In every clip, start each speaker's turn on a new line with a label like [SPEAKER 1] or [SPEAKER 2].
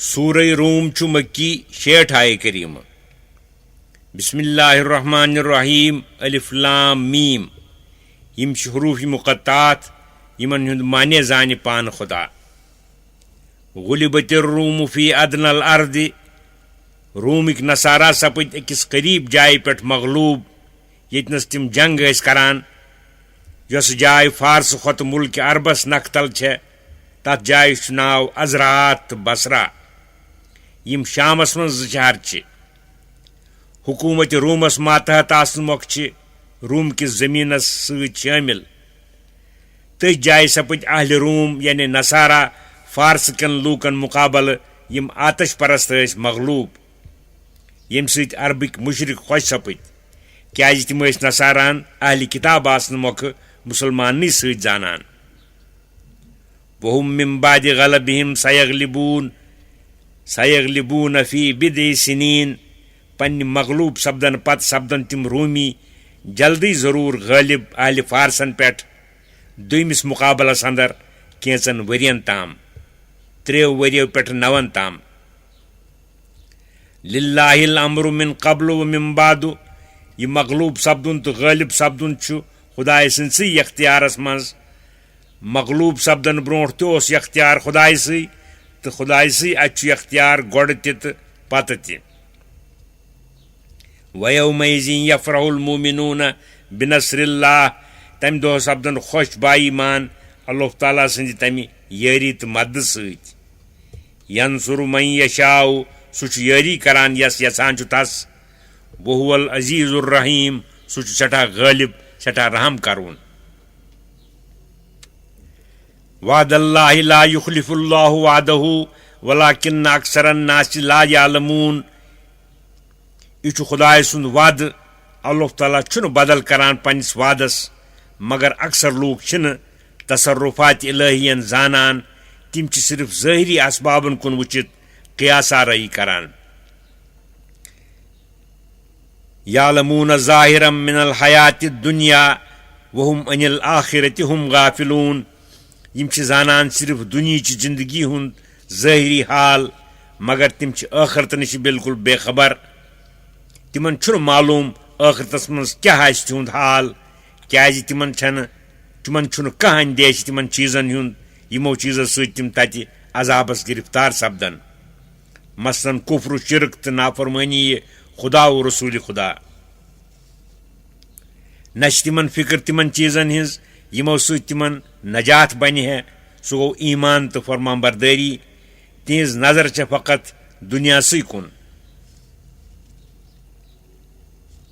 [SPEAKER 1] सूरह रूम छु मक्की 60 आय करीम। बिस्मिल्लाहिर्रहमानिर्रहीम अलिफ लाम मीम। यम हुरूफ मुक़त्तात यमन हुंद माने जाने पान खुदा। गुलिबतिर रूम फी अदनल अर्द। रूमिक नसारा सपद अकिस करीब जाय पे मगलूब यतनस तिम जंग करान। यस जाय फारस खत मुल्क अरबस नखतल छे तथ जाय नाव अजरात बसरा। यम शामस मन शहर हुकूमत रूमस मातहत आसन मोख रूम किस जमीनस सत शामिल। तथ जाय सपद अहल रूम यानी नसारा फारस कन लूकन मुकाबल यम आतश परस्त मगलूब। यम सत अरबिक मुशरिक खुश सपद क्या तम नसारान अहल किताब आसन मोख मुसलमान सत जानान। वहुम मिन बाद गलबिहिम सयगलिबून फी बिदइ सिनीन। पन्ने मगलूब सपदन पत सपदन तिम रूमी जल्दी जरूर गालिब अहल फारसन पे दुमिस मुकाबलस अंदर कैचन वरियन ताम 3 वरियों पे 9 ताम। लिल्लाहिल अम्रु मिन क़ब्लु व मिन बादु। यह मगलूब सपदुन तो गालिब सपदुन खुदाय सन्सी यख्तियारस मज। मगलूब सपदन ब्रोट तोस यख्तियार खुदाय सी तो खुदाय सी अच्छु यख्तियार गोड़ तित पत ति। वयौमइज़िन यफ़रहुल मुमिनून बिनस्रिल्लाह। तम दो सपदन खुश बाईमान अल्लाह ताला सन्द तमि यारी तो मदद सत। यंसुरु मन यशाउ सुच यारी करान यस यसान तस। वहुवल अज़ीज़ुर रहीम सुच सठा गालिब सठा रहम करून। वादल्लाहि ला युखलिफुल्लाहु वादहु वलाकिन्न अक्सरन नास ला यालमून। यह खुदाय सुंद वाद अल्लाह ताला छुन बदल करान पन्निस वादस मगर अक्सर लोग छिन तसर्रुफात इलाहियन जानान। तिम च सिर्फ ज़ाहिरी असबाबन कुन वुचित क़ियासा रही करान। यालमून ज़ाहिरम मिनल हयाति दुनिया वहुम अनिल आखिरति हुम गाफिलून। यम च जानान सिर्फ दुनिया जिंदगी हुंद ज़ाहिरी हाल मगर तिम च आखिरत नश बिल्कुल बेखबर। तिमन छुन मालूम आखिरतस मज क्या तिहुंद हाल क्या तिमन छुन कह अंदेश तिमन चीजन हुंद यमो चीजों सत तिम तति अजाबस गिरफ्तार सपदन। मसलन कुफ्र शिरक तो नाफरमानी खुदा व रसूल खुदा। नश तिमन फिक्र तिमन चीजन हिज यमो सत तिमन नजात बन है सो गो ईमान तो फरमाबरदारी। तिज नजर च फकत दुनिया सी कुन।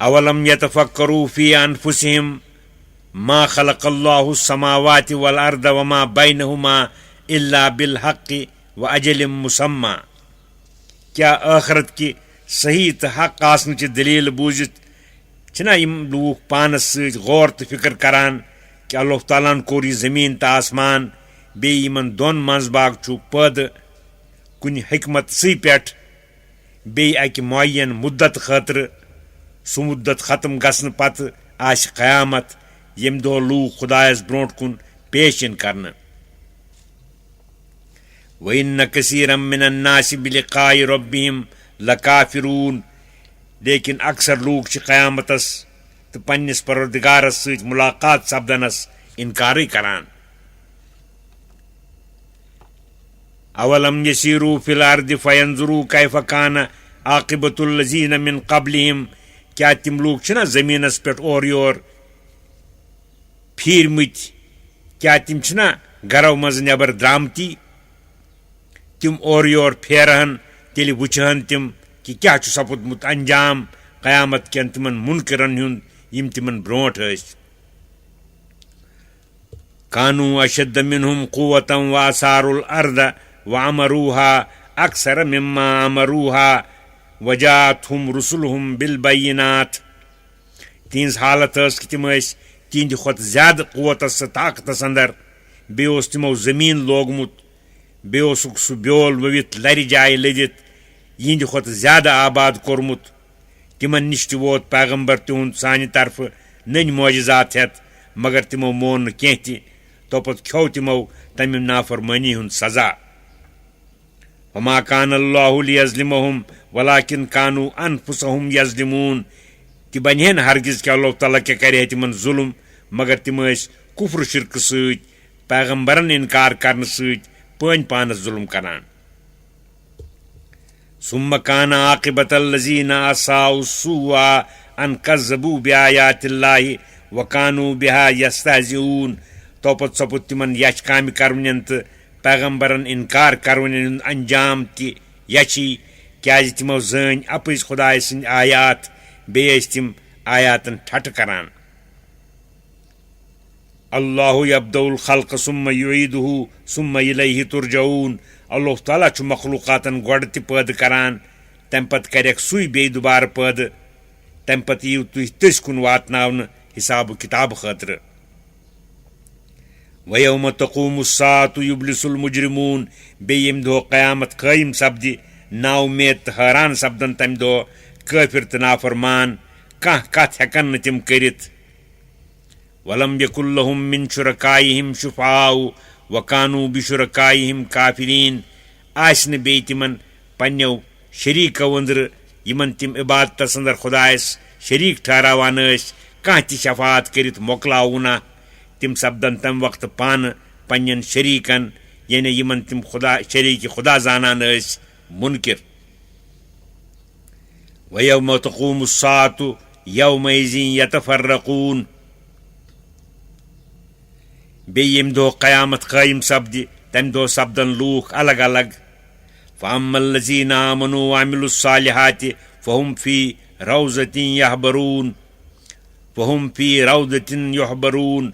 [SPEAKER 1] अवलम यतफक्करू फी अनफुसिहिम मा खलक़ल्लाहु समावाति वल अर्द वमा बैनहुमा इल्ला बिल हक़्क़ि व अजलिम मुसम्मा। क्या आखिरत की सही तो हक आसन च दलील बूझित छना यम लोग पानस सत गौर तो फिक्र करान कि अल्लाह तालान कोर यह जमीन तो आसमान बे यमन दोन मंजबाग छु पद कुन हिकमत सी पे बे अकि मुअय्यन मुद्दत खातिर। सु मुद्दत खत्म गसन पत आश क़यामत यम दो लोग खुदायस ब्रोट कुन पेश इन करन। व इन्न कसीरम मिनन नासि बिलिक़ाइ रब्बिहिम लकाफिरून। लेकिन अक्सर लोग क़यामतस तो पन्निस परवरदिगारस सत मुलाकात सपदनस इनकार करान। अवलम यसीरू फिल अर्दि फयंजुरू कैफ कान आक़िबतुल लज़ीन मिन क़ब्लिहिम। क्या तिम लोग छना जमीनस पे और योर फिरमत क्या तिम छना गरो मज नबर द्रामती। तिम और योर फेरहन तेल वुचहन तिम कि क्या सपुदमुत अंजाम क़यामत केन तिमन मुनकरन हुंद यम तिमन ब्रोट हस। कानू अशद्द मिनहुम कुव्वतन व असारुल अर्द व अमरूहा अक्सर मिम्मा अमरूहा वजातहुम रुसुलहुम बिल बैयिनात। तिहंज हालत कि तिम तिहंद खुद ज्यादा कुव्वतस ताकतस अंदर बे तिमो जमीन लोगमुत बे सह ब्योल ववित लरि जाय लदित यहंद खुद ज्यादा आबाद कोरमुत। तिमन निश वोत पैगंबर तिहुंद सानि तरफ नन मोजिजात हेत मगर तिमो मोन कह तोपत खो तिमो तमिम नाफरमानी हुंद सजा। وما كان الله ليظلمهم ولكن كانوا انفسهم يظلمون تہِ بنہِ نہٕ ہرگز کہ اللہ تعالیٰ کیٛاہ کرِ ہے تِمن ظُلم مگر تِم ٲسۍ کُفر شرکہٕ سۭتۍ پیغمبرن انکار کرنہٕ سۭتۍ پٲنۍ پانس ظُلم کران. ثم كان عاقبة الذين اساءوا السوء ان كذبوا بآيات الله وكانوا بها يستهزئون. تو پتہٕ سپُد تِمن یچھ کامہِ کرونٮ۪ن تہٕ پیغمبرن انکار کرونٮ۪ن ہُنٛد انجام تہِ یچھی کیٛازِ تِمو زٲنۍ اپٕزۍ خۄداے سٕنٛدۍ آیات بیٚیہِ ٲسۍ تِم آیاتن ٹھٹھٕ کران. اللہ یبدأ الخلق ثم یعیدہ ثم الیہ ترجعون. اللہ تعالیٰ چھُ مخلوقاتن گۄڈٕ تہِ پٲدٕ کران تمہِ پتہٕ کریکھ سُے بیٚیہِ دُبارٕ پٲدٕ تمہِ پتہٕ یِیِو تُہۍ تٔسۍ کُن واتناونہٕ حساب کِتاب خٲطرٕ. وَیَوْمَ تَقُومُ السَّاعَةُ یُبْلِسُ الْمُجْرِمُونَ. بیٚیہِ ییٚمہِ دۄہ قیامت قٲیِم سپدِ نااُمید تہٕ حٲران سپدن تمہِ دۄہ کٲفِر تہٕ نافرمان کانٛہہ کتھ ہٮ۪کن نہٕ تِم کٔرِتھ. وَلَمْ یَکُن لَہُم مِن شُرَکائِہِم شُفَعاءُ وَکانُوا بِشُرَکائِہِم کافِریٖن. آسہِ نہٕ بیٚیہِ تِمن پننٮ۪و شریٖکو أنٛدرٕ یِمن تِم عبادتس انٛدر خۄدایس شریٖک ٹھہراوان ٲسۍ کانٛہہ تہِ شفاعت کٔرِتھ مۄکلاوُنا. تِم سپدن تمہِ وقتہٕ پانہٕ پننٮ۪ن شریٖکن یعنی یِمن تِم خدا شریٖکہِ خدا زانان ٲسۍ مُنکِر. وَیَوْمَ تَقُومُ السَّاعَةُ یَوْمَئِذٍ یَتَفَرَّقُونَ. بیٚیہِ ییٚمہِ دۄہ قیامت قٲیِم سپدِ تمہِ دۄہ سپدن لوٗکھ الگ الگ. فَأَمَّا الَّذِينَ آمَنُوا وَعَمِلُوا الصَّالِحَاتِ فَهُمْ فِي رَوْضَةٍ يَحْبَرُونَ فَهُمْ فِي رَوْضَةٍ يُحْبَرُونَ.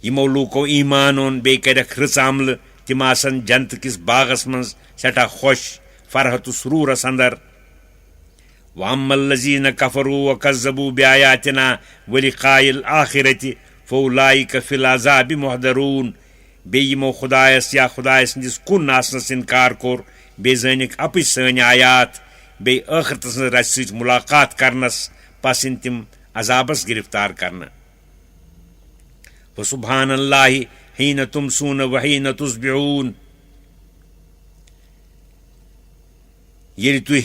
[SPEAKER 1] یِمو لوٗکو ایٖمان اوٚن بیٚیہِ کریکھ رٕژ عملہٕ تِم آسن جنتہٕ کِس باغس منٛز سٮ۪ٹھاہ خۄش فرحت و سرورس اندر. وَأَمَّا الَّذِينَ كَفَرُوا وَكَذَّبُوا بِآيَاتِنَا وَلِقَاءِ الْآخِرَةِ فَأُولَٰئِكَ فِي الْعَذَابِ مُحْضَرُونَ. بیٚیہِ یِمو خۄدایس یا خۄداے سٕنٛدِس کُن آسنس انکار کوٚر بیٚیہِ زٲنِکھ اپٕزۍ سٲنۍ آیات بیٚیہِ ٲخرتس منٛز رژھِ سۭتۍ مُلاقات کرنس پس یِن تِم عذابس گرفتار کرنہٕ. فَسُبْحَانَ اللہِ حیٖنَ تُمْسُونَ وَحیٖنَ تُصْبِحُونَ. ییٚلہِ تُہۍ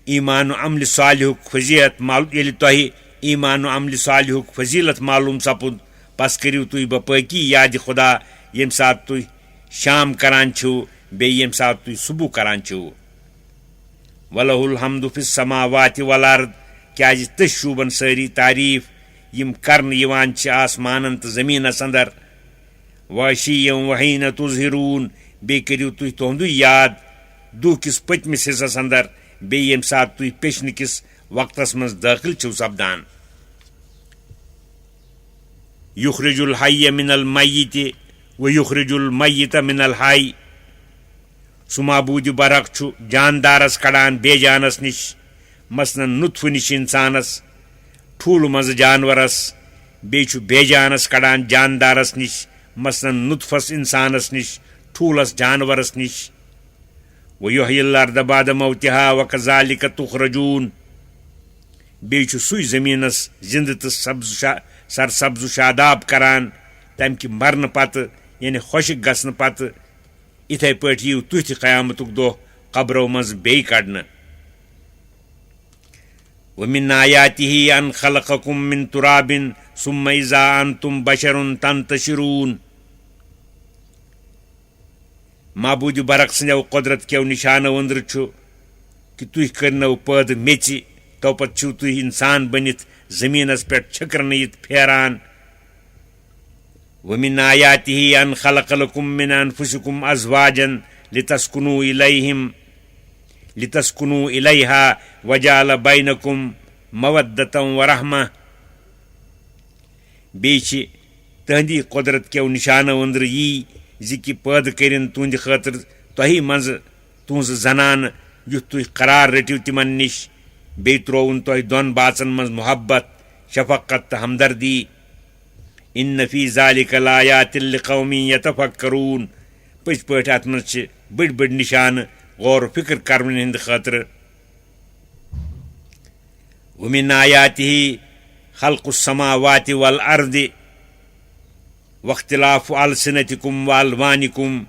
[SPEAKER 1] ایٖمان و عملہِ صالحُک فضیٖلت معلوٗم سپُد پس کٔرِو تُہۍ بپٲکی یادِ خۄدا ییٚمہِ ساتہٕ تُہۍ شام کران چھِو بیٚیہِ ییٚمہِ ساتہٕ تُہۍ صبح کران چھِو. وَلَہُ الْحَمْدُ فِی السَّمَاوَاتِ وَالْأَرْضِ. کیٛازِ تٔسۍ شوٗبن سٲری تعریٖف یِم کرنہٕ یِوان چھِ آسمانن تہٕ زٔمیٖنس اندر. وَعَشِیًّا وَحِیٖنَ تُظْہِروٗن. بیٚیہِ کٔرِو تُہۍ تُہنٛدُے یاد دۄہ کِس پٔتمِس حِصس اندر بیٚیہِ ییٚمہِ ساتہٕ تُہۍ پیٚشنہٕ کِس وقتس منٛز دٲخل چھِو سپدان. یُخرِجُ الحیّ مِنَ المیِّتِ وَیُخرِجُ المیِّتَ مِنَ الحیّ. سُہ معبوٗدِ برحق چھُ جاندارس کڑان بے جانس نِش مثلاً نُطفہٕ نِش انسانس ٹھوٗلہٕ منٛزٕ جانورس. بیٚیہِ چھُ بے جانس کڑان جاندارس نِش مثلاً نُطفس انسانس نِش ٹھوٗلس جانورس نِش. وَیُحْیِی الْأَرْضَ بَعْدَ مَوْتِہَا وَکَذَٰلِکَ تُخْرَجُونَ. بیٚیہِ چھُ سُے زٔمیٖنس زِنٛدٕ تہٕ سرسبز و شاداب کران تمہِ کہِ مرنہٕ پتہٕ یعنی خۄشِک گژھنہٕ پتہٕ. یِتھے پٲٹھۍ یِیِو تُہۍ تہِ قیامتُک دۄہ قبرو منٛز بیٚیہِ کڑنہٕ. وَمِنْ آیاتِهِ أَنْ خَلَقَكُم مِّن تُرَابٍ ثُمَّ إِذَا أَنْتُمْ بَشَرٌ تَنتَشِرُونَ. معبوٗدِ برحق سٕنٛدیو قۄدرت کیو نِشانو أنٛدرٕ چھُ کہِ تُہۍ کٔرنو پٲدٕ میٚژِ تو پتہٕ چھِو تُہۍ انسان بٔنِتھ زٔمیٖنس پٮ۪ٹھ چھٔکرنٲیِتھ پھیران. وَمِنْ آیاتِهِ أَنْ خَلَقَ لَكُم مِّنْ أَنفُسِكُمْ أَزْوَاجًا لِتَسْكُنُوا إِلَيْهَا وَجَعَلَ بَيْنَكُمْ مَوَدَّةً وَرَحْمَةً. بیٚیہِ چھِ تٕہنٛدی قۄدرت کیو نِشانو أنٛدرٕ یی زِ کہِ پٲدٕ کٔرِن تُہنٛدِ خٲطرٕ تۄہی منٛزٕ تُہنٛزٕ زنانہٕ یُتھ تُہۍ قرار رٔٹِو تِمن نِش. بیٚیہِ ترٛووُن تۄہہِ دۄن باژن منٛز محبت شفقت تہٕ ہمدردی. اِنَّ فِی ذَلِکَ لَآیَاتٍ لِقَوْمٍ یَتَفَکَّرُونَ. پٔزۍ پٲٹھۍ اتھ منٛز چھِ بٔڑۍ بٔڑۍ نِشانہٕ غور و فِکر کرنہٕ ہِنٛدِ خٲطرٕ. وَمِنْ آیاتِهِ خَلْقُ السَّمَاوَاتِ وَالْأَرْضِ وَاخْتِلَافُ أَلْسِنَتِكُمْ وَأَلْوَانِكُمْ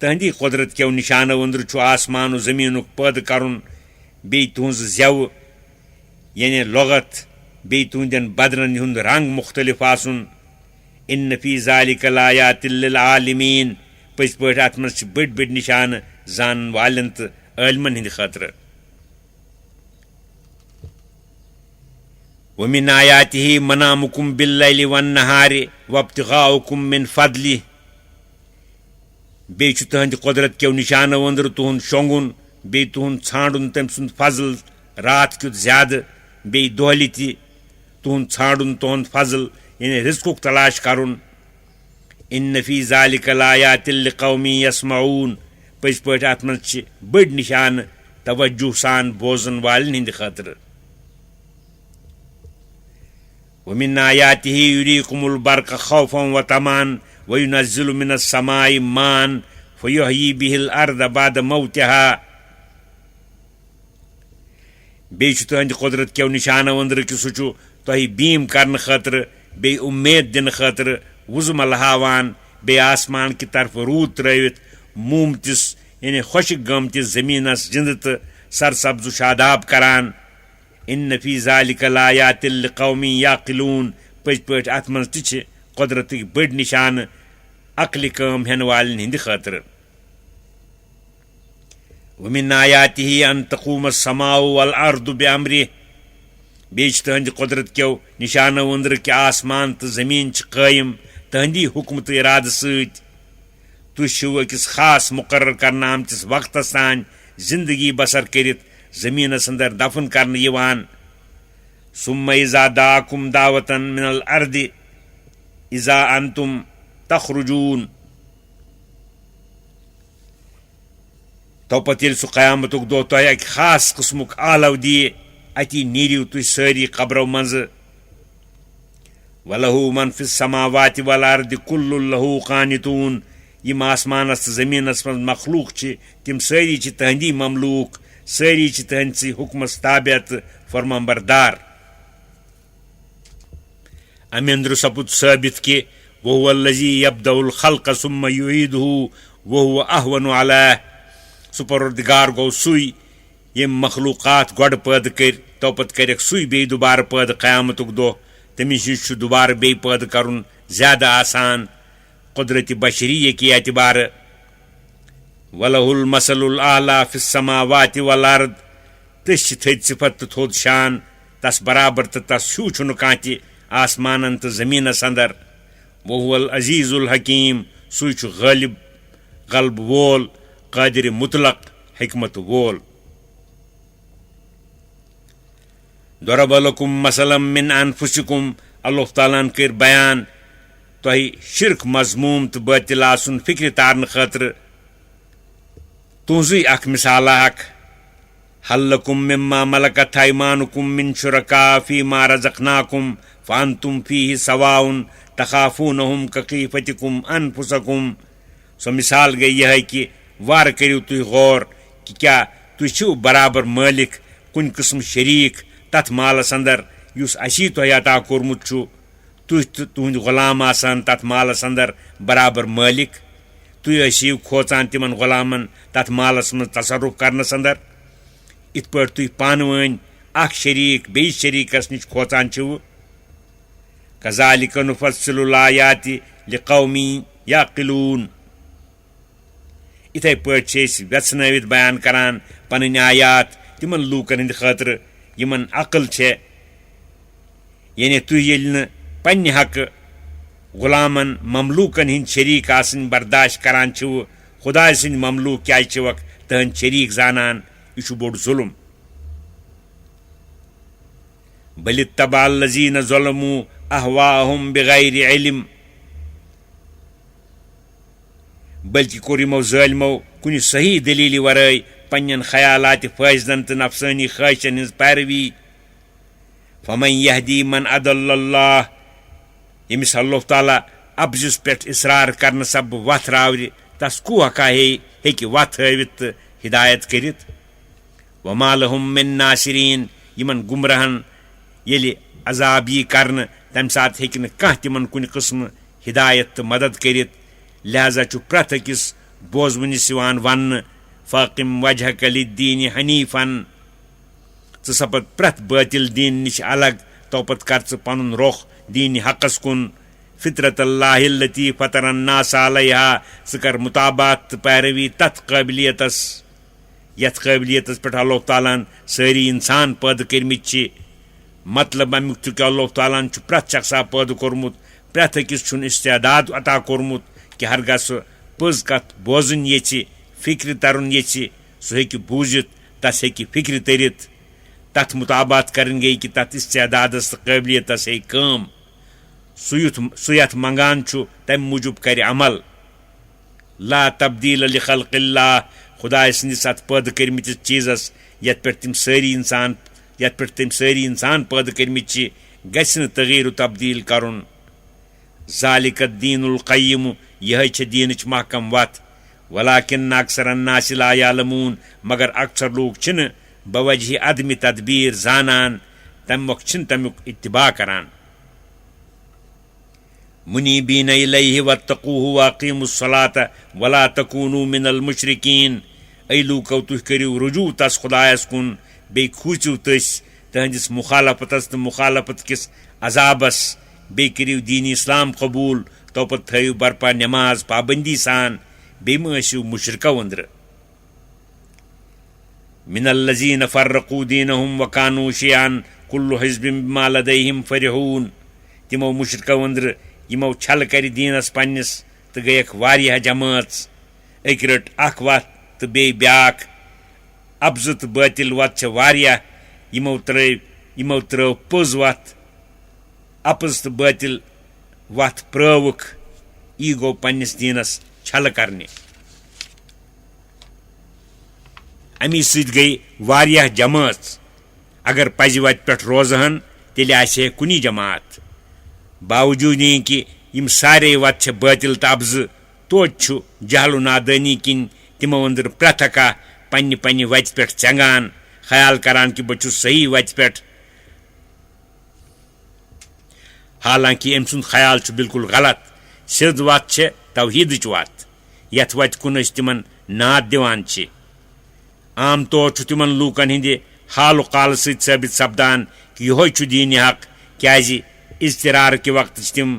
[SPEAKER 1] तहंदी कुदरत क्यों निशानो अंदर छु आसमान जमीन पैद करन बे तुहज जेव यानी लगत बे तुहंदन बदरन हुंद रंग मुख्तलिफ आसन इन फी ज़ालिका लायातिल लिल आलिमीन पज पट अत मज बड़ बड़ निशान जान वालन तो आलमन हिंद खतर वमिन आयातिही मनामुकुम बिल्लैलि वन्नहारि वब्तिगाउकुम मिन फदलि बे तहंद कुदरत क्यों निशानो अंदर तुहंद शोंगुन बे तुहंद छाड़ुन तम सुंद फजल रात क्युत ज्यादा बे दोहलि ति तुहंद छाड़ुन तुहंद फजल यानी रिज़्क़ुक तलाश करुन इन फी ज़ालिका लायातिल लिक़ौमिन यस्मऊन पज पट अत मज बड़ निशान तवज्जुह सान बोजन वालन हिंद खतर वमिन आयातिही युरीकुमुल बर्क़ खौफ़न व तमान व युनज़्ज़िलु मिनस समाई मान फयुह्यी बिहिल अर्द बाद मौतिहा बे तहंद कुदरत क्यों निशानो अंदर कि सह तह बीम करने खतर बे उम्मीद दिन खतर वुजमल हावान बे आसमान की तरफ रूद त्रवित मूमतिस यानी खुशक गमतिस जमीनस जिंद तो सरसब्ज शादाब करान इन फी ज़ालिका लायातिल लिक़ौमिन याक़िलून पज पट अत मज ति कुदरत बड़ निशान अक्ल काम हेन वालन हिंद खतर वमिन आयातिही अन तक़ूम अस्समाउ वल अर्दु बिअम्रिह बे तहंद कुदरत क्यों निशानो अंदर कि आसमान तो जमीन कायम तहंदी हुक्म तो इराद सत तुम अकिस खास मुकर्रर करना आमतिस वक्त तान जिंदगी बसर करित जमीनस अंदर दफन करने यवान सुम्मा इज़ा दाकुम दावतन मिनल अर्दि इज़ा अंतुम तखरुजून तो पत सह क़यामतुक दो तह अक खास किस्मुक आलव दिए अति नीरिव तुम सारी कब्रों मज वलहु मन फिस समावाति वल अर्दि कुल्लु लहु कानितून यम आसमानस जमीनस मज मखलूक तिम सारी तहंदी ममलूक सारी तहंदि हुक्मस ताबियत फरमाबरदार अमेंद्र सपुत साबित कि वहुवल्लज़ी यब्दउल खल्क़ सुम्मा युईदुहु वहुव अहवनु अलैह सह परवरदिगार गो सुई यम मखलूक़ात गोड पैद कर तो पत कर सुई बे दोबार पैद क़यामतुक दो तमिस निश दोबार बे पैद करन ज्यादा आसान कुदरत बशरिय के एतबार वलहुल मसलुल आला फिस समावाति वल अर्द तस थद सिफत तो थोद शान तस बराबर तो तस शू छुन कांति आसमानन तो जमीनस अंदर वहुवल अजीजुल हकीम सुई छु गालिब गल्ब वोल कादिर मुतलक हिकमत वोल दरब लकुम मसलम मिन अनफुसिकुम अल्लाह ताला कर बयान तह शिरक मजमूम तो बातिल आसन फिक्र तारन खतर तुझी अख मिसाल हल लकुम मिम्मा मलकत अयमानुकुम मिन शुरका फीमा रज़क़नाकुम फ़अंतुम फ़ीहि सवाउन तख़ाफ़ूनहुम कख़ीफ़तिकुम अनफुसकुम सो मिसाल गई यह कि वार करियो तुह गौर कि क्या तुह बराबर मालिक कुन किस्म शरीक तथ मालस अंदर युस अशी तुह अता कोरमुत तुह तुहंद गुलाम आसान तथ मालस अंदर बराबर मालिक तुह अशीव खोचान तिमन गुलामन तथ मालस मज तसरुफ करनस अंदर इत पर तुह पानवन अख शरीक बेस शरीकस निश खोचान कज़ालिक नुफ़स्सिलुल आयाति लिक़ौमिन याक़िलून इथे पट वेचनवित बयान करान पन आयात तिमन लूकन हिंद खतर यमन अकल यानी तुह ये पन्ने हक गुलामन ममलूकन हिंद शरीक आसन बर्दाश्त करान खुदा सिंद ममलूक क्या तहंद शरीक जानान यह बोड़ जुल्म बलित्तबाल्लज़ीन ज़लमू अहवाहुम बिगैर इल्म बल्कि कोर यमो ज़ालिमो कुन सही दलील वराय पन्न ख्यालात फायजन तो नफसानी ख्वाहिशन हिंज पैरवी फमन यहदी मन अदल्लल्लाह यमिस अल्लाह ताला अब्जुस पे इसरार करने सब वथ रावरि तस कु हका हेकि वथ हवित हिदायत करित वमा लहुम मिन नासिरीन यमन गुमराहन येलि अजाब यी करने तम साथ हेकि न कह तिमन कुन किस्म हिदायत तो मदद करित लिहाजा प्रथ अकिस बोजवनिस यिवान वन्नः फाकिम वजहक लिद्दीन हनीफन च सपद प्रथ बातिल दीन निश अलग तोपत कर च पनुन रोख दीन हकस कुन फितरत अल्लाह लती फतर अन्नास अलैहा च कर मुताबात पैरवी तथ काबिलियतस यथ काबिलियतस पे अल्लाह तालान सारी इंसान पैदा कर्मित मतलब अमुक कि अल्लाह तालान प्रथ शख्सा पैदा कोर्मुत प्रथ अकिस इस्तेदाद अता कोर्मुत कि हरगा सह पज कथ बोजन ये फिक्र तरन ये सह हेकि बूजित तस हेकि फिक्र तरित तथ मुताबात करन गई कि तथ इस्तेदादस काबिलियतस हे काम सुयथ मंगान तम मूजूब कर अमल ला तब्दील लिखल्किल्लाह खुदा सदिस अत पैदा कर्मित चीज़स यथ पे तम सारी इंसान यथ पे तम सारी इंसान पैदा कर्मित गछ न तगीर तब्दील करुन ज़ालिक दीनुल क़य्यिम यह दीनच महकम वत वलाकिन अक्सर अन्नास ला यालमून मगर अक्सर लोग छन बवजह अदम तदबीर जानान तमुक छन तमुक इत्तिबा करान मुनीबीन इलैहि वत्तकूहु वअकीमुस सलात वला तकूनू मिनल मुशरिकीन ऐ लूको तुह करियो रुजू तस खुदायस कुन बे खूचू तस तहंदिस मुखालफतस तो मुखालफत किस अजाबस बे करियो दीन इस्लाम कबूल तोपत थयु बरपा नमाज पाबंदी सान बे मसियो मुशरिका वंद्र मिनल्लज़ीन फर्रकू दीनहुम वकानू शियान कुल्लु हिज़्बिम बिमा लदैहिम फरिहून तिमो मुशरिका वंद्र यमो छल कर दीनस पन्निस तो गयक वारिया जमात अक रट अख वत तो बे ब्याक अब्ज तो बातिल वत वारिया यमो त्रव पोज वत अपज तो बातिल वत प्रवुक यी गो पन्निस दीनस छल करने अमी सत गई वारिया जमात अगर पज वत पे रोजहन तेल आसे कुनी जमात बावजूद कि यम सारे वत बातिल तो अब्ज तोत जहल नादानी किन तिमो अंदर प्रथका पन्नि पन्नि वत पे चंगान ख्याल करान कि बह सही वत पे हालांकि अम सुंद ख्याल बिल्कुल गलत सिद वत तौहीद वत यथ वत कुन तिमन नाद दिवान आम तौर तिमन लूकन हिंद हाल काल सत साबित सपदान कि यह दीन हक क्या इज़्तिरार के वक्त तिम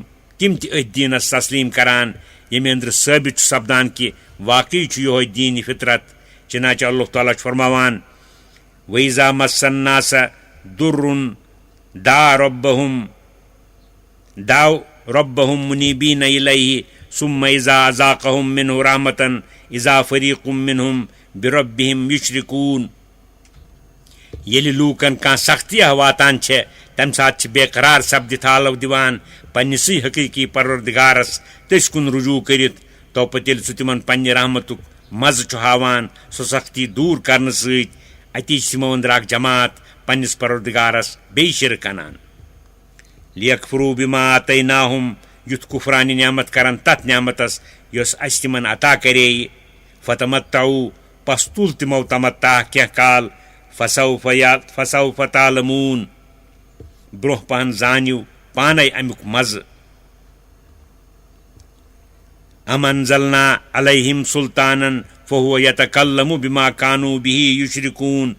[SPEAKER 1] दीनस तस्लीम करान यमे अंदर साबित सपदान कि वाकई यह दीन फितरत चनाच अल्लाह ताला फरमावान वइज़ा मस्सन्नास दुर्रुन दाव रब्बहुम मुनीबीन इलैहि सुम्मा इज़ा अज़ाक़हुम मिन्हु रहमतन इज़ा फ़रीक़ुम मिन्हुम बिरब्बिहिम युश्रिकून येलि लूकन कह सख्तिया वातान तम सात बेकरार सपद थालव दिवान पन्निसै हकीकी परवरदिगारस तस कुन रुजू करित तोपत येलि सु तिमन पन्नि रहमतुक मज़ हावान सो सख्ती दूर करने सत अति तिमो अंदर अख जमात पन्निस परवरदिगारस बे शिरक अनान लियकफुरू बिमा आतैनाहुम युथ कुफरानी नियामत करन तथ नियामतस योस अस तिमन अता करे फतमत्तऊ पस तुल तिमो तमत्ता क्या काल फसौफ तालमून ब्रोह पहन जानियो पाने अमुक मज़ अमंजलना अलैहिम सुल्तानन फहुव यतकल्लमु बिमा कानू बिही युशरिकून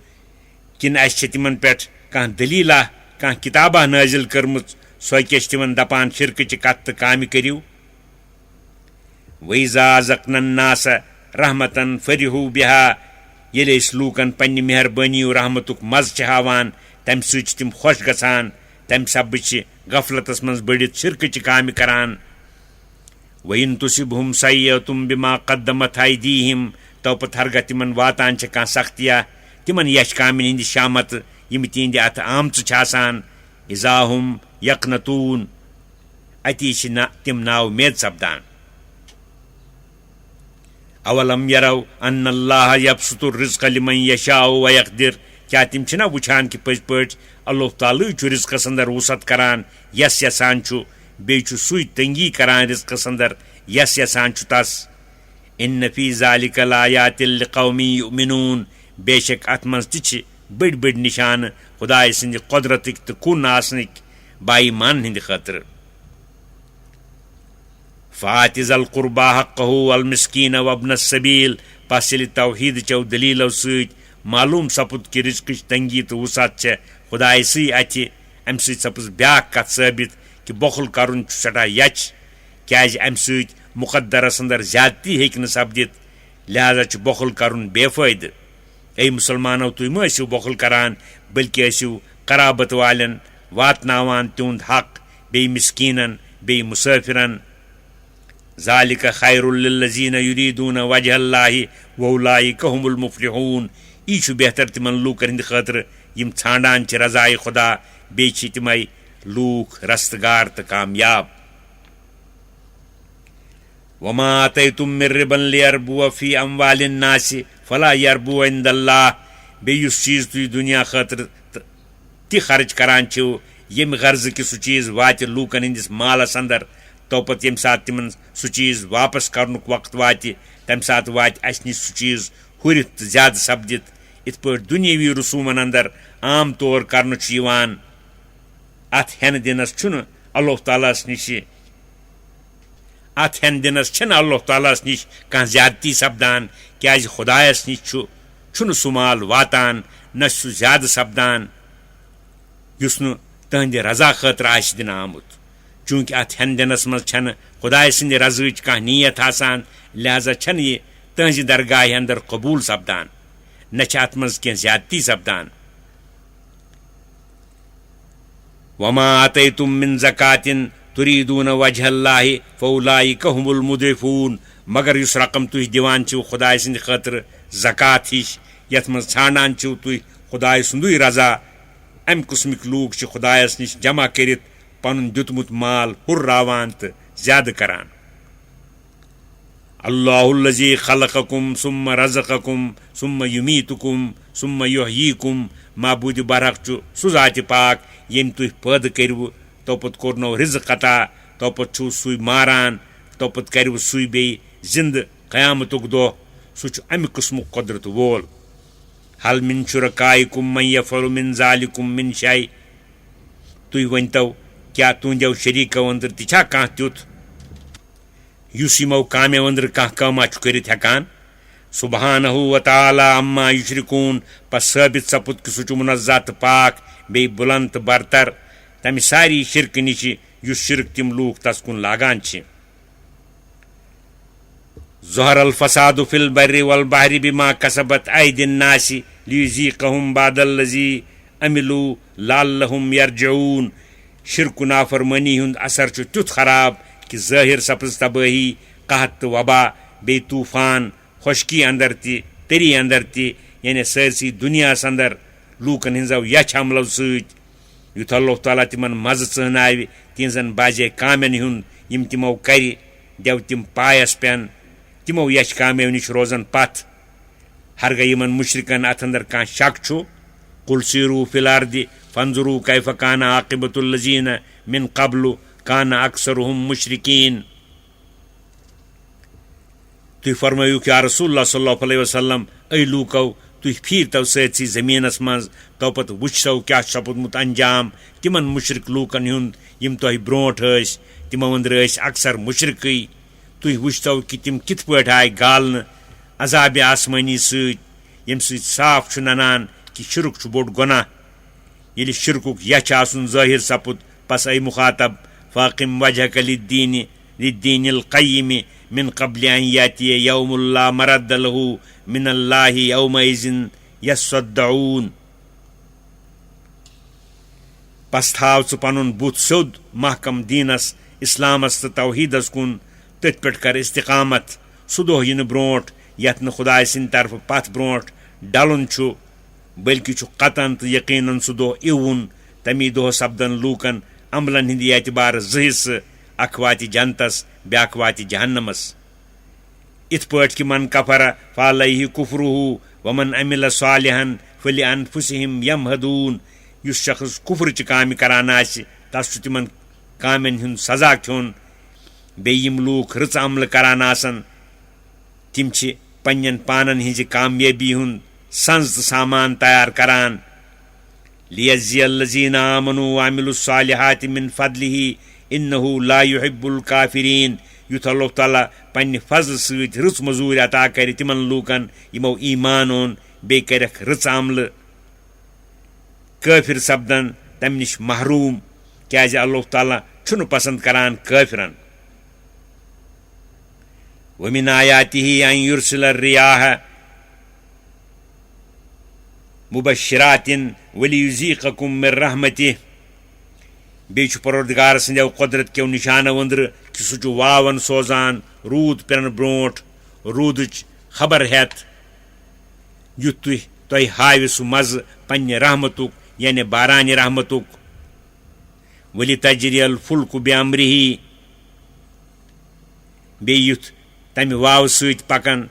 [SPEAKER 1] किन अस तिमन पे कह दलीला कह किताबा नाजिल करमुच सो क्या तिमन दपान शिरकच कत काम करियो वइज़ा ज़क़नन्नास रहमतन फरिहू बिहा येले लूकन पन्नि मेहरबानी रहमतुक मज़ हावान तम सत तिम खुश गसान तम सब गफलतस मज बढ़ित शिरकच काम करान वइन तुसिबहुम सय्यतुम बिमा क़द्दमत अयदीहिम तोपत हरगा तिमन वातान कह सख्तिया तिमन यश कामिन हिंद शामत यम तिहंद अथ आमच आसान इज़ा हुम यक़नतून अति तिम नाउमेद सपदान अवलम यरौ अन्नल्लाह यब्सुतुर रिज़्क़ लिमन यशाउ व यक़दिर क्या तिम छना वुछान कि पज पट अल्लाह ताला रिज़्क़स अंदर वसअत करान यस यसान बे सुई तंगी करान रिज़्क़स अंदर यस यसान तस इन्न फी ज़ालिका लायातिल लिक़ौमिन युमिनून बेशक अत मज ति बड़ बड़ निशान खुदाय सिंद कुदरतिक तो कुन आसनिक बाईमान हिंद खतर फात ज़ल क़ुरबा हक़्क़हु वल मिस्कीन वब्न सबील पस येलि तौहीद चो दलीलो सत मालूम सपुद कि रिज़्क़िच तंगी तो वुसअत छे खुदायसै अथि अमि सत सपज ब्याक कथ साबित कि बखुल करुन सटा यच क्याज अमि सत मुक़द्दरस अंदर ज्यादती हेकि न सपदित लिहाजा छु बखुल करुन बेफायदे ए मुसलमानो तुम म ٲسِو बखुल करान बल्कि ٲسِو कराबत वालेन वातनावान तिहुंद हक बे मिस्कीनन बे मुसाफिरन ज़ालिक खैरुल लिल्लज़ीन युरीदून वजहल्लाहि वउलाइका हुमुल मुफ्लिहून यी छु बेहतर तिमन लूकन हिंद खातिर यिम छांडान छ रज़ाए खुदा बे छ तिमै लूक रस्तगार त कामयाब वमा आतैतुम मिन रिबन लियरबुअ फी अमवालिन नासि फला यरबुअ इंदल्लाह बे युस चीज तुय दुनिया खातिर ति खर्च करान छो यम गर्ज कि सु चीज वात लूकन हिंदिस मालस अंदर तोपत यम साथ तिमन सु चीज वापस करनुक वक्त वात तम साथ वात अस निश सु चीज हुरित ज्यादा सपदित इत पर दुनियावी रसूमन अंदर आम तौर करनु छ यिवान अथ हेन दिनस छुन अल्लाह तालास निश अथ हेन दिनस छन अल्लाह तालास निश कह ज्यादती सपदान क्याज खुदायस निश छुन सुमाल वातान न सु ज्यादा सपदान युस नु तहंद रजा खातिर आश दिन आमुत चूंकि अथ हेन दिनस मज छन खुदाय सिंद रज़च कह नीयत आसान लिहाजा छन ये तहंज दरगाह अंदर कबूल सपदान न छ अथ मज कह ज्यादती सपदान वमा आतैतुम मिन ज़कातिन तुरीदून वजहल्लाहि फउलाइका हुमुल मुद्रिफून मगर युस रकम तुह दिवान छो खुदाय सिंद खातिर ज़कात हिश यथ मज छांडान छो तुह खुदाय सुंदुई रजा अम किस्मिक लूक छ खुदायस निश जमा करित पनुन दितमुत माल हुर्रावान तो ज्यादा करान अल्लाहुल्लज़ी खलक़कुम सुम्मा रज़क़कुम सुम्मा युमीतुकुम सुम्मा युहयीकुम माबूद बरहक छु सु ज़ात पाक यम तुह पैद करव तोपत कोरनो रिज़्क़ अता तोपत छु सुई मारान तोपत करव सुई बे जिंद क़यामतुक दो सु छु अमि किस्मुक कुदरत वोल हल मिन शुरकाइकुम मन यफ़अलु मिन ज़ालिकुम मिन शै तुह वनतो क्या तुंदो शरीको अंदर तिछा कह त्युथ युस यमो कामो अंदर कह कामा छु करित हेकान सुब्हानहु व तआला अम्मा युशरिकून पस साबित सपुत कि सु छु मुनज़्ज़ह त पाक बे बुलंद त बरतर तमि सारी शिरक निश युस शिरक तिम लूक तस कुन लागान छ ज़हरल फसादु फिल बर्रि वल बहरि बिमा कसबत ऐदिन नासि लियुज़ीक़हुम बादल्लज़ी अमिलू लअल्लहुम यरजिऊन शिरक नाफरमानी हुंद असर छु तुथ खराब कि ज़ाहिर सपज तबाही कहत तो वबा बे तूफान खुशकी अंदर ति तेरी अंदर ति यानी सरसी दुनिया अंदर लूकन हिंजो यछ हमलो सत युथ अल्लाह ताला तिमन मज चहनाव तिजन बाजे कामन हुंद यम तिमो कर देव तिम पायस पेन तिमो यछ कामो निश रोजन पथ हर यमन मुशरिकन अथ अंदर कह शक छु कुल सीरू फिल अर्दि फंजुरू कैफ कान आकिबतुल्लज़ीन मिन क़ब्लु कान अक्सरुहुम मुशरिकीन तुह फरमायु कि रसूलुल्लाह सल्लल्लाहु अलैहि वसल्लम ऐ लूको तुह फिर तो सैसी जमीनस मज तोपत वुचो क्या सपुदमुत अंजाम तिमन मुशरिक लूकन हुंद यम तुह ब्रोट तिमो अंदर अक्सर मुशरिकै तुह वुचो कि तिम कित पट आय गालन अजाब आसमानी सत यम सत साफ ननान कि शिरक छु बोड़ गुनाह यदि शिरकुक यछ आसुन ज़ाहिर सपुद पस ऐ मुखातब फाकिम वजहक लिद्दीनिल क़य्यिम मिन क़ब्ल अन यातिय यौमुन ला मरद्द लहु मिनल्लाहि यौमइज़िन यस्सद्दऊन पस थाव छु पनुन बुत सोद महकम दीनस इस्लामस तो तौहीदस कुन तथ पे कर इस्तिकामत सु दो इन ब्रोट यथ न खुदाय सिंद तरफ पथ ब्रोट डलन छु बल्कि छु कतन तो यकीनन सु दो इवन तमी दो सपदन लूकन अमलन हिंद एतबार जहिस अखवाति जनतस ब्याखवाति जहन्नमस इत पट कि मन कफर फालैहि कुफ्रुहु वमन अमिल सालिहन फलि अनफुसिहिम यमहदून युस शख्स कुफ्र च काम करान आसि तस छु तिमन कामन हुंद सजा खियोन बे यिम लूक रच अमल करान आसन तिम छ पन्यन पानन हिंज कामयाबी हुंद संज सामान तैयार करान लियज़ियल्लज़ीना आमनू व अमिलुस्सालिहाति मिन फदलिही इन्नहु ला युहिब्बुल काफिरीन युथ अल्लाह ताला पन्ने फजल सۭتۍ रٕژ मजूरी अता करि तिमन लूकन यमो ईमान ओन बेयि करख रٕژ अमल काफिर सपदन तम निश महरूम क्याज अल्लाह ताला छुन पसंद करान काफिरन वमिन आयातिही अन युरसिल रियाह मुबश्शिरातिन वलियुज़ीक़कुम मिन रहमतिह बेच परवरदिगार सन्देव कुदरत के निशान वंद्र कि सह वावन सोजान रूद पेन ब्रोट रूदच खबर हेत युथ तुह हाव सह मज पन्ने रहमतुक यानी बारान रहमतुक वली तजरियल फुल्क बेअमरिही बे युथ तमि वाव सत पकन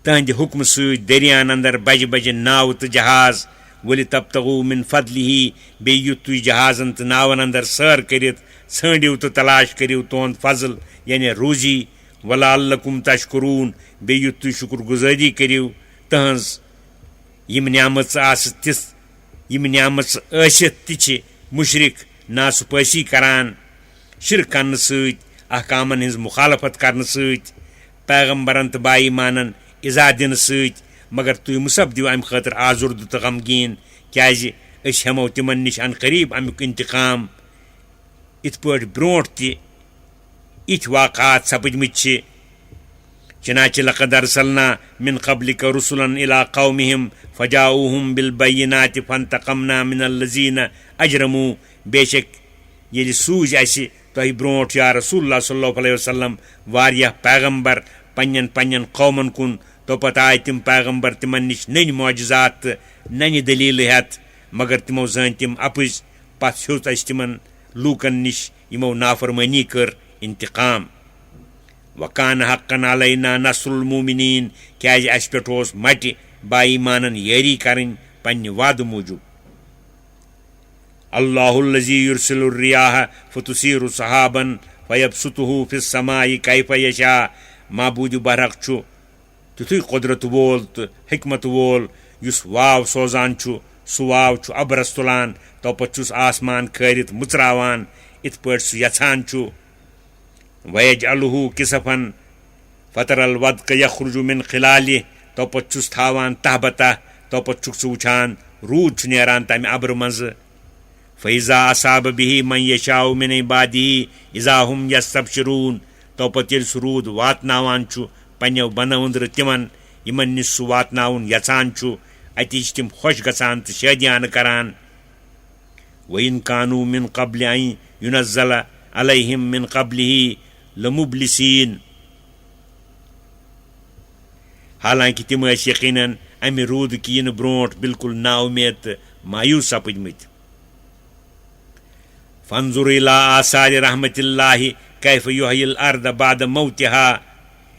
[SPEAKER 1] तहंद हुक्म सत दरियान अंदर बज बज नाव तो जहाज वली तब्तगू मिन फदलिही बे युथ तुह जहाजन तो नावन अंदर सैर करित षांडिव तो तलाश करिव तुहद फजल यानी रूजी वलाल्लकुम तशकुरून बे युथ तुह शुक्र गुजारी करिव तहज यम न्यामत तिस यम न्यामत तिछ मुशरिक नासुपासी करान शिरक करने सत अहकामन हिंज मुखालफत करने सत पैगम्बरन तो बाईमानन इजा दिन सत मगर तुह मुसब दिव अम खतर आजुर्द तो गमगीन क्याज अस हेमो तिमन निश अन करीब अमुक इंतकाम इत पट ब्रोट इत वाक़ात सपदमित चनाचे लक़द अरसलना मिन क़ब्लिक रुसुलन इला क़ौमिहिम फ़जाऊहुम बिलबय्यिनाति फ़ंतक़मना मिनल्लज़ीना अजरमू बेशक ये सूझ अस तुह ब्रोट या रसूलुल्लाह सल्लल्लाहु अलैहि वसल्लम वारियाह पैगम्बर पन्नन पन्नन कौमन कुन तो पता आय तिम पैगम्बर तिमन निश नन मौजज़ात नन दलील हेत मगर तिमो जान तिम अपज पत हेत अस तिमन लूकन निश यमो नाफरमानी कर इंतकाम वकान हक्कन अलैना नस्रुल मुमिनीन क्याज अस पेट ओस मटि बाईमानन यारी करन पन्ने वाद मूजूब अल्लाहुल्लज़ी युरसिलुर रियाह फतुसीरु सहाबन फयबसुतुहु फिस समाई कैफ यशा माबूद बरक छु तुथुई कुदरत वोल तो हिकमत वोल युस वाव सोजान छु सु वाव छु अबरस तुलान तो पचुस आसमान खरित मुचरावान इत पट सु यछान छु वयजअलुहु किसफन फतरल वदक यखरुजु मिन खिलालि तो पचुस थावान तहबता तो पचुस वुछान रूद छु नेरान तमि अब्र मंज फैज़ा असाब बिही मन यशाउ मिन इबादिही इज़ा हुम यस्तबशिरून तो पत सूद वातनावान छु पन्यो बनवंद्र तिमन यमन निश सु वातनाउन यछान छु अति तिम खुश गसान तो शादियान करान वइन कानू मिन क़ब्ल अन युनज़्ज़ल अलैहिम मिन क़ब्लिही लमुब्लिसीन हालांकि तिम यकीनन अमि रूद कि इन ब्रोट बिल्कुल नाउमेद तो मायूस सपदमित फंजुर इला आसार रहमतिल्लाहि कैफ युहयिल अर्द बाद मौतिहा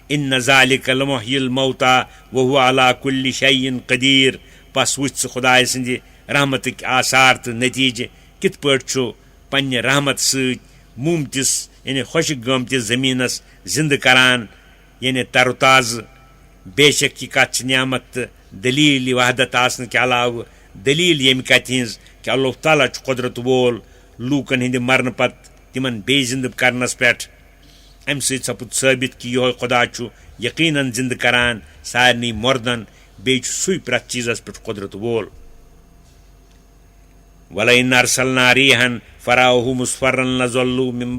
[SPEAKER 1] इन ज़ालिका लमुहयिल मौता वहुवा अला कुल्लि शैइन क़दीर पस वुछ खुदाय सन्द रहमतिक आसार तो नतीजे कित पट छु पन्ने रहमत सत मुमतिस यानी खुश गमतिस जमीनस जिंद करान यानी तरोताज बेशक यह कत नियामत दलील वहदत आसन के अलाव दलील यम कत हिंज कि अल्लाह ताला छु कुदरत वोल लूकन हिंद मरन पत तिमन बे जिंद करनस पे अम सपुद साबित कि यह खुदा छु यकीनन जिंद करान सारनी मर्दन बे सु प्रत चीजस पे कुदरत वोल वलइन अरसलना रिहन फराहु मुस्फरन लज़ल्लु मिन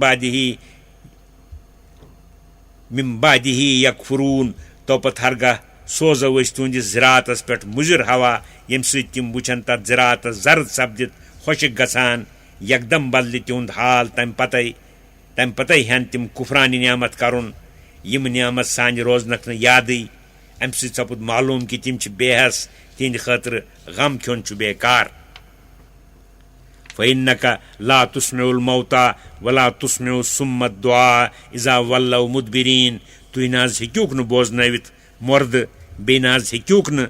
[SPEAKER 1] बादिही यकफुरून तो पत हरगह सोजो अस तुंदिस ज़राअतस पे मुजिर हवा यम तिम वुछन तथ ज़राअतस जर्द सपदित खुशक गसान यकदम बदल तिहुंद हाल तम पत हन तिम कुफरानी नियामत करुन यम नियामत सान रोजनक न याद अम सपुद मालूम कि तिम बेहस तिंद खतर गम खोन बेकार फ़इन्नका ला तुस्मिउल मौता वला तुस्मिउ सुम्म दुआ इज़ा वल्लौ मुदबिरीन तुह नाज हेक्यूक न बोजनवित मर्द बे नाज हेक्यूक न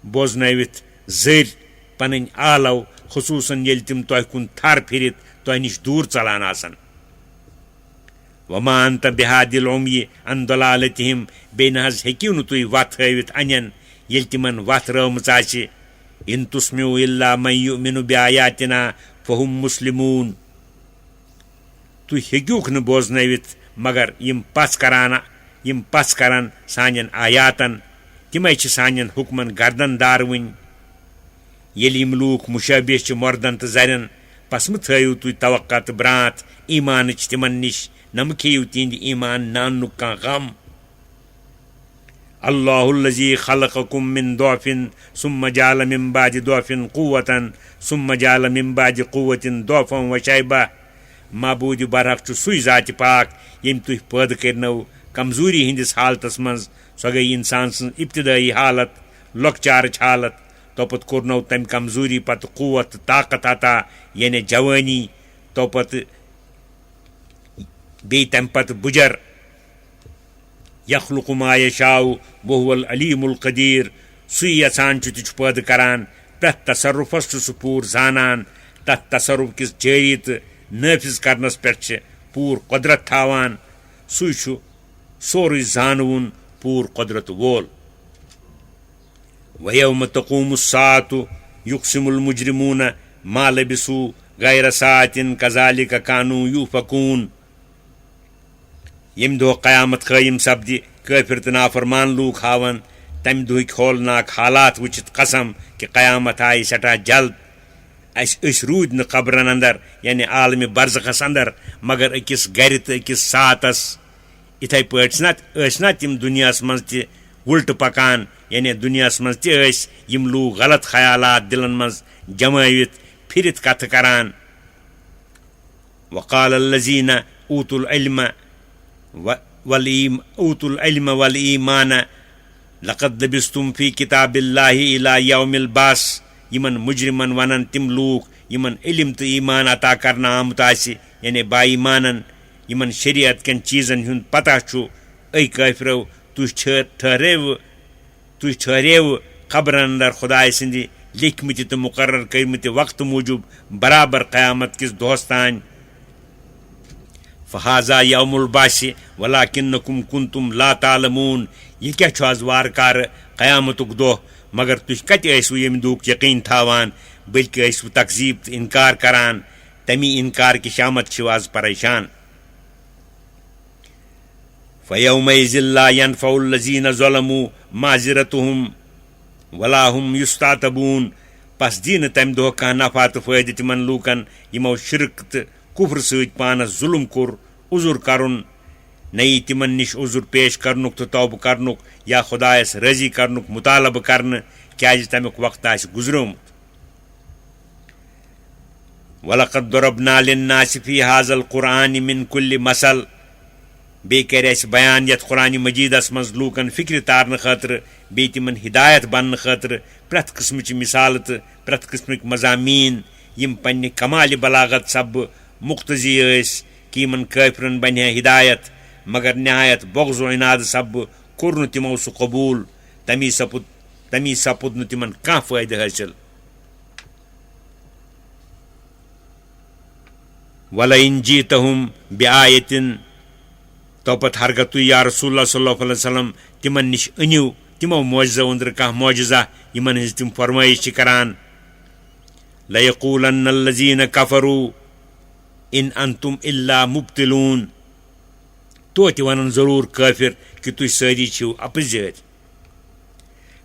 [SPEAKER 1] बोजनवित जर पन आलव खुसूसन येल तिम तोह कुन थर फिरित तोह निश दूर चलान आसन वमा अंत बिहादिल उम्य अन दलालतिहिम बे नाज हेक्यू न तुह वत हवित अनन येल तिमन वत रमच आसि इन तुस्मिउ इल्ला मन युमिनु बिआयातिना फहुम मुस्लिमून तुह हेक्यूक न बोजनवित मगर यम पस करान सानन आयातन तिमै छ सानन हुक्मन गर्दन दारवुन येल यम लूक मुशब्बिह छ मर्दन तो जरन पस म थयु तुय तवक्का तो ब्रांत ईमान तिमन निश नम खेयु तिंद ईमान नानुक का गम अल्लाहुल्लज़ी खलक़कुम मिन दुअफिन सुम्मा जअल मिन बादि दुअफिन कुव्वतन सुम्मा जअल मिन बादि कुव्वतिन दुअफन व शैबा माबूद बरहक छु सुई जात पाक यम तुह पैद करनो कमजोरी हिंदिस हालतस मज सो गई इंसान सन इब्तिदाई हालत लकचार हालत तोपत कोरनो तम कमजोरी पत कुव्वत ताकत अता यानी जवानी तोपत बे तम पत बुजर यखलुकु मा यशाउ वहुवल अलीमुल कदीर सुई यसान छु तुझ पैद करान प्रत तसरुफस छु पूर जानान तथ तसरुफ किस जारी तो नाफिज करनस पे पूर कुदरत थावान सुई छु सोरुई जानवुन पूर कुदरत वोल वयौम तक़ूमुस साअतु युक़सिमुल मुजरिमून मा लबिसू गैर साअतिन कज़ालिक कानू यूफ़कून यम दो क़यामत क़ायम सपदि काफिर तो नाफरमान लूक हावन तम दुख हौलनाक हालात वुचित कसम कि क़यामत आई सटा जल्द अस रूद न कब्रन अंदर यानी आलम बरज़खस अंदर मगर अकिस गर तो अकिस सातस इथे पे तम दुनिया मज त उल्ट पकान यानी दुनिया मज तम लूक गलत ख्यालात दिलन मज जमावित फिरित कथ करान वक़ाल अल्लज़ीना ऊतुल इल्म वल ईमान लक़द लबिस्तुम फ़ी किताबिल्लाहि इला यौमिल बास यमन मुजरिमन वनन तिम लूक यमन इल्म तो ईमान अता करना आमुत आसि यानी बाईमानन यमन शरीयत कन चीजन हुन पता छु ऐ काफिरो तुझ ठहरेव खबरन अंदर खुदाय सिंदी लिखमति तो मुकर्रर करमति वक्त मूजूब बराबर क़यामत किस दोस्तान फ़हाज़ा यौमुल बासी वलाकिन्नकुम कुंतुम ला तालमून यह क्या छु आज वारकार क़यामतुक दोह मगर तुझ कत ऐसु यम दूक यकीन थावान बल्कि ऐसु तकजीब तो इनकार करान तमी इनकार की शामत छु आज परेशान फ़यौमइज़िन ला यनफ़उल्लज़ीना ज़लमू माज़िरतुहुम वला हुम युस्तातबून पस दीन तम दो कह नफा तो फ़ायदे तिमन लूकन यमो शिरक तो कुफ्र सत पानस जुल्म कोर उजुर करुन नई तिमन निश उजुर पेश करनुक तो तौब करनुक या खुदायस रजी करनुक मुतालब करन क्या तमुक वक्त आस गुजरोमुत वलक़द दरबना लिन्नासि फ़ी हाज़ल क़ुरआनि मिन कुल्लि मसल बे कर बयान यथ कुरान मजीदस मज लूकन फिक्र तारन खतर बे तिमन हिदायत बन खतर प्रथ किस्म मिसाल तो प्रथ किस्म मजामीन यम पन्ने कमाल बलागत सब मुख्तजी कि यमन काफिरन बन हिदायत मगर नहायत बग़्ज़ व इनाद सब कोर तिमो सह कबूल तमी सपुद न तिमन कह फ़ायदे हासिल वलइन जीतहुम बिआयतिन तोपत हरगत तुय या रसूलुल्लाह सल्लल्लाहु अलैहि वसल्लम तिमन निश अनिव तिमो मोजज़ो अंदर कह मोजज़ा यमन हिज तिम फरमाइश करान लयक़ूलन्न अल्लज़ीना कफ़रू इन अंतुम इल्ला मुब्तिलून तो वन जरूर काफिर कि तुझ सारी छो अपजर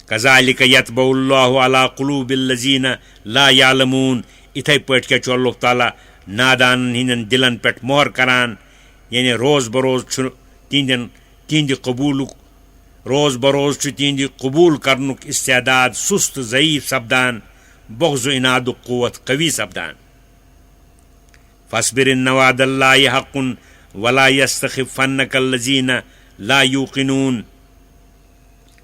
[SPEAKER 1] कज़ालिक यतबउल्लाहु अला क़ुलूबिल्लज़ीना ला यालमून इथे पट क्या अल्लाह ताला नादान हिंदन दिलन पे मोहर करान यानी रोज़ बरोज़ तिंद कबूल करनुक इस्तेदाद सुस्त ज़ईफ़ सपदान बग़्ज़ इनाद क़ुव्वत कवी सपदान फ़स्बिर इन्न वअदल्लाहि हक़्क़ुन वला यस्तख़िफ़न्नकल्लज़ीना ला यूक़िनून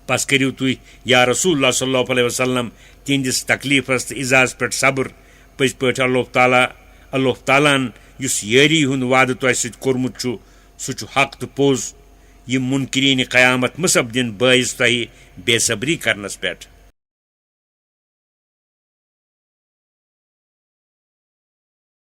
[SPEAKER 1] पस करियो तुई या रसूलुल्लाह सल्लल्लाहु अलैहि वसल्लम तिंदिस तकलीफ़स तो इज़ाज़ पे सब्र पज पे अल्लाह तालान युस यारी हुंद वाद तो सत कोरमुत छु सु छु हक तो पोज यम मुनकिरीन क़यामत मसबदिन बाइस तही बेसब्री करनस पे।